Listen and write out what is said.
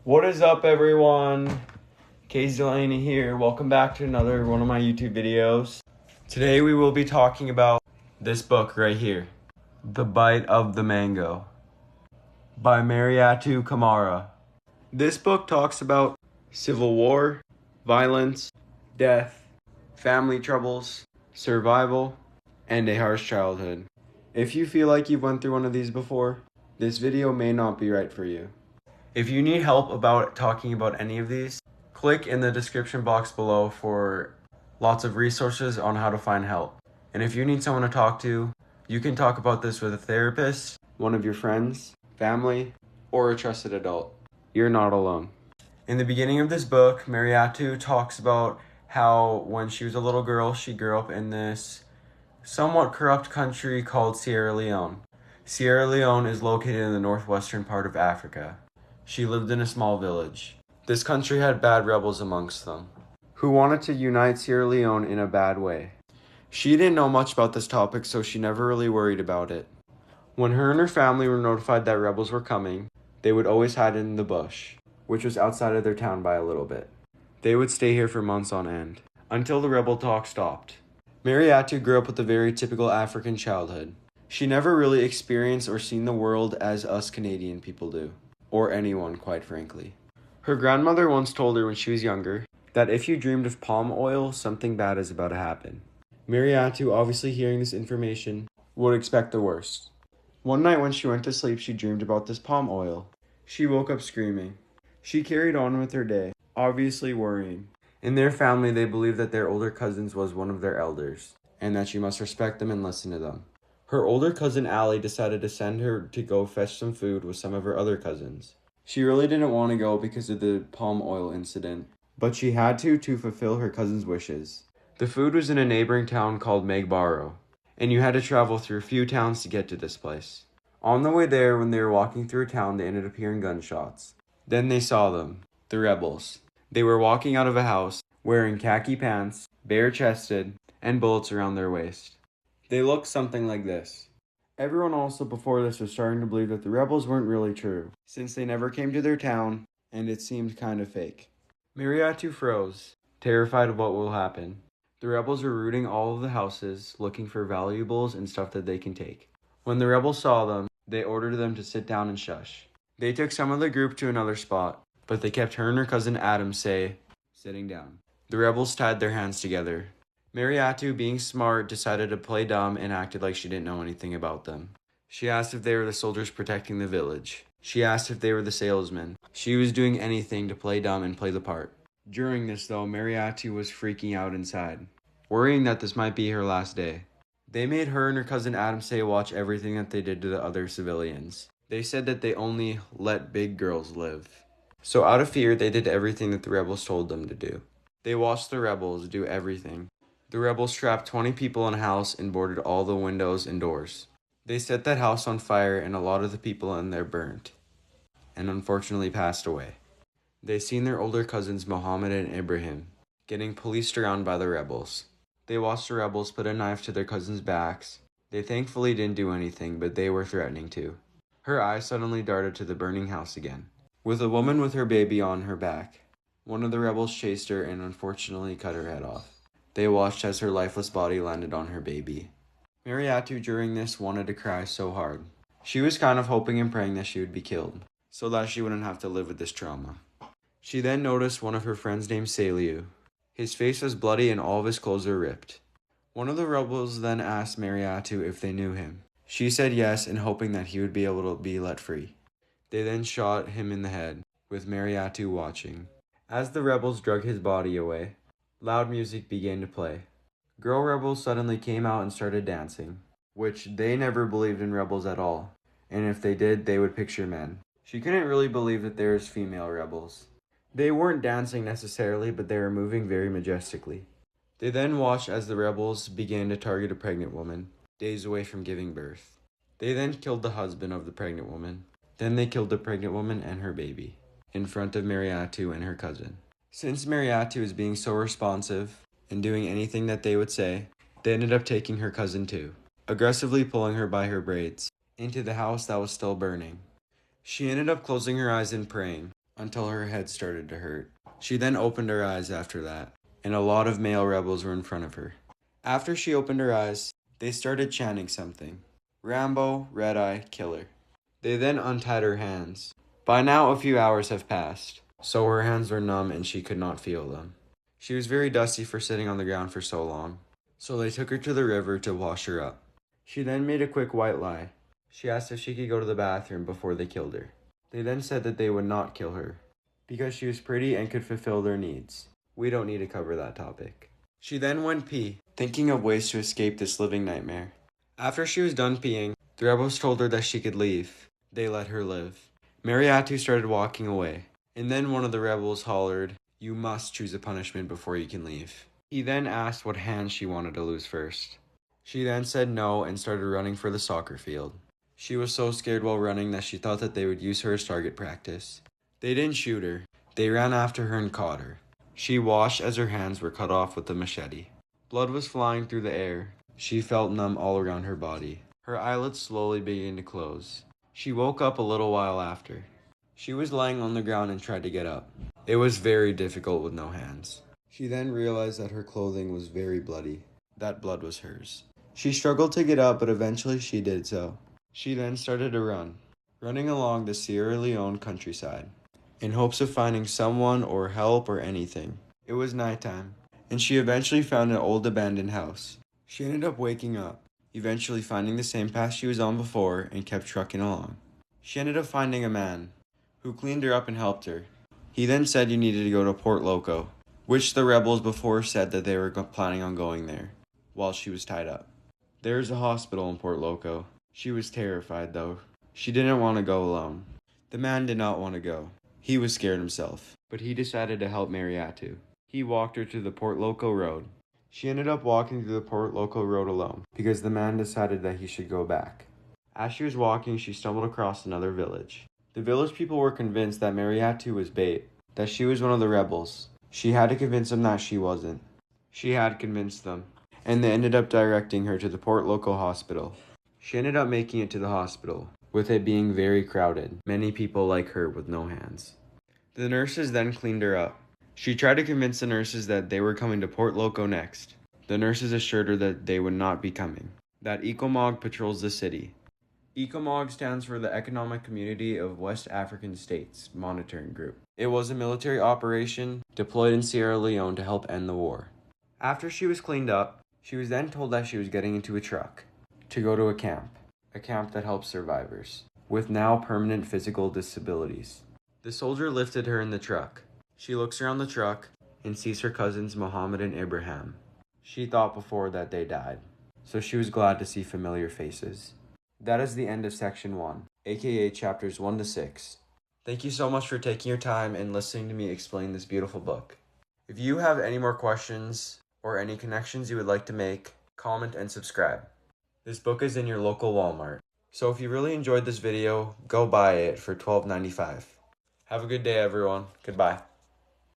What is up, everyone? Kazedelainey here. Welcome back to another one of my YouTube videos. Today we will be talking about this book right here, The Bite of the Mango by Mariatu Kamara. This book talks about civil war, violence, death, family troubles, survival, and a harsh childhood. If you feel like you've went through one of these before, this video may not be right for you. If you need help about talking about any of these, click in the description box below for lots of resources on how to find help. And if you need someone to talk to, you can talk about this with a therapist, one of your friends, family, or a trusted adult. You're not alone. In the beginning of this book, Mariatu talks about how when she was a little girl, she grew up in this somewhat corrupt country called Sierra Leone. Sierra Leone is located in the northwestern part of Africa. She lived in a small village. This country had bad rebels amongst them, who wanted to unite Sierra Leone in a bad way. She didn't know much about this topic, so she never really worried about it. When her and her family were notified that rebels were coming, they would always hide in the bush, which was outside of their town by a little bit. They would stay here for months on end, until the rebel talk stopped. Mariatu grew up with a very typical African childhood. She never really experienced or seen the world as us Canadian people do. Or anyone, quite frankly. Her grandmother once told her when she was younger that if you dreamed of palm oil, something bad is about to happen. Mariatu, obviously hearing this information, would expect the worst. One night when she went to sleep, she dreamed about this palm oil. She woke up screaming. She carried on with her day, obviously worrying. In their family, they believed that their older cousins was one of their elders, and that she must respect them and listen to them. Her older cousin Allie decided to send her to go fetch some food with some of her other cousins. She really didn't want to go because of the palm oil incident, but she had to fulfill her cousin's wishes. The food was in a neighboring town called Megbaro, and you had to travel through a few towns to get to this place. On the way there, when they were walking through a town, they ended up hearing gunshots. Then they saw them, the rebels. They were walking out of a house, wearing khaki pants, bare-chested, and bullets around their waist. They looked something like this. Everyone also before this was starting to believe that the rebels weren't really true, since they never came to their town, and it seemed kind of fake. Mariatu froze, terrified of what will happen. The rebels were looting all of the houses, looking for valuables and stuff that they can take. When the rebels saw them, they ordered them to sit down and shush. They took some of the group to another spot, but they kept her and her cousin Adam sitting down. The rebels tied their hands together. Mariatu, being smart, decided to play dumb and acted like she didn't know anything about them. She asked if they were the soldiers protecting the village. She asked if they were the salesmen. She was doing anything to play dumb and play the part. During this, though, Mariatu was freaking out inside, worrying that this might be her last day. They made her and her cousin Adam watch everything that they did to the other civilians. They said that they only let big girls live. So out of fear, they did everything that the rebels told them to do. They watched the rebels do everything. The rebels trapped 20 people in a house and boarded all the windows and doors. They set that house on fire and a lot of the people in there burnt, and unfortunately passed away. They seen their older cousins Mohammed and Ibrahim getting policed around by the rebels. They watched the rebels put a knife to their cousins' backs. They thankfully didn't do anything, but they were threatening to. Her eyes suddenly darted to the burning house again, with a woman with her baby on her back. One of the rebels chased her and unfortunately cut her head off. They watched as her lifeless body landed on her baby. Mariatu during this wanted to cry so hard. She was kind of hoping and praying that she would be killed, so that she wouldn't have to live with this trauma. She then noticed one of her friends named Saliu. His face was bloody and all of his clothes were ripped. One of the rebels then asked Mariatu if they knew him. She said yes, and hoping that he would be able to be let free. They then shot him in the head, with Mariatu watching. As the rebels drug his body away, loud music began to play. Girl rebels suddenly came out and started dancing, which they never believed in rebels at all, and if they did, they would picture men. She couldn't really believe that there was female rebels. They weren't dancing necessarily, but they were moving very majestically. They then watched as the rebels began to target a pregnant woman, days away from giving birth. They then killed the husband of the pregnant woman. Then they killed the pregnant woman and her baby, in front of Mariatu and her cousin. Since Mariatu was being so responsive and doing anything that they would say, they ended up taking her cousin too, aggressively pulling her by her braids, into the house that was still burning. She ended up closing her eyes and praying. until her head started to hurt. She then opened her eyes after that, and a lot of male rebels were in front of her. After she opened her eyes, they started chanting something. Rambo, Red Eye, Killer. They then untied her hands. By now a few hours have passed, so her hands were numb and she could not feel them. She was very dusty for sitting on the ground for so long, so they took her to the river to wash her up. She then made a quick white lie. She asked if she could go to the bathroom before they killed her. They then said that they would not kill her, because she was pretty and could fulfill their needs. We don't need to cover that topic. She then went pee, thinking of ways to escape this living nightmare. After she was done peeing, the rebels told her that she could leave. They let her live. Mariatu started walking away, and then one of the rebels hollered, "You must choose a punishment before you can leave." He then asked what hand she wanted to lose first. She then said no and started running for the soccer field. She was so scared while running that she thought that they would use her as target practice. They didn't shoot her. They ran after her and caught her. She washed as her hands were cut off with a machete. Blood was flying through the air. She felt numb all around her body. Her eyelids slowly began to close. She woke up a little while after. She was lying on the ground and tried to get up. It was very difficult with no hands. She then realized that her clothing was very bloody. That blood was hers. She struggled to get up, but eventually she did so. She then started to run, running along the Sierra Leone countryside, in hopes of finding someone or help or anything. It was nighttime, and she eventually found an old abandoned house. She ended up waking up, eventually finding the same path she was on before and kept trucking along. She ended up finding a man, who cleaned her up and helped her. He then said you needed to go to Port Loco, which the rebels before said that they were planning on going there, while she was tied up. There's a hospital in Port Loco. She was terrified though. She didn't want to go alone. The man did not want to go. He was scared himself, but he decided to help Mariatu. He walked her to the Port Loco Road. She ended up walking through the Port Loco Road alone, because the man decided that he should go back. As she was walking, she stumbled across another village. The village people were convinced that Mariatu was bait, that she was one of the rebels. She had to convince them that she wasn't. She had convinced them, and they ended up directing her to the Port Loco Hospital. She ended up making it to the hospital, with it being very crowded, many people like her with no hands. The nurses then cleaned her up. She tried to convince the nurses that they were coming to Port Loco next. The nurses assured her that they would not be coming, that ECOMOG patrols the city. ECOMOG stands for the Economic Community of West African States Monitoring Group. It was a military operation deployed in Sierra Leone to help end the war. After she was cleaned up, she was then told that she was getting into a truck to go to a camp that helps survivors with now permanent physical disabilities. The soldier lifted her in the truck. She looks around the truck and sees her cousins Mohammed and Ibrahim. She thought before that they died, so she was glad to see familiar faces. That is the end of section 1, aka chapters 1 to 6. Thank you so much for taking your time and listening to me explain this beautiful book. If you have any more questions or any connections you would like to make, comment and subscribe. This book is in your local Walmart. So if you really enjoyed this video, go buy it for $12.95. Have a good day, everyone. Goodbye.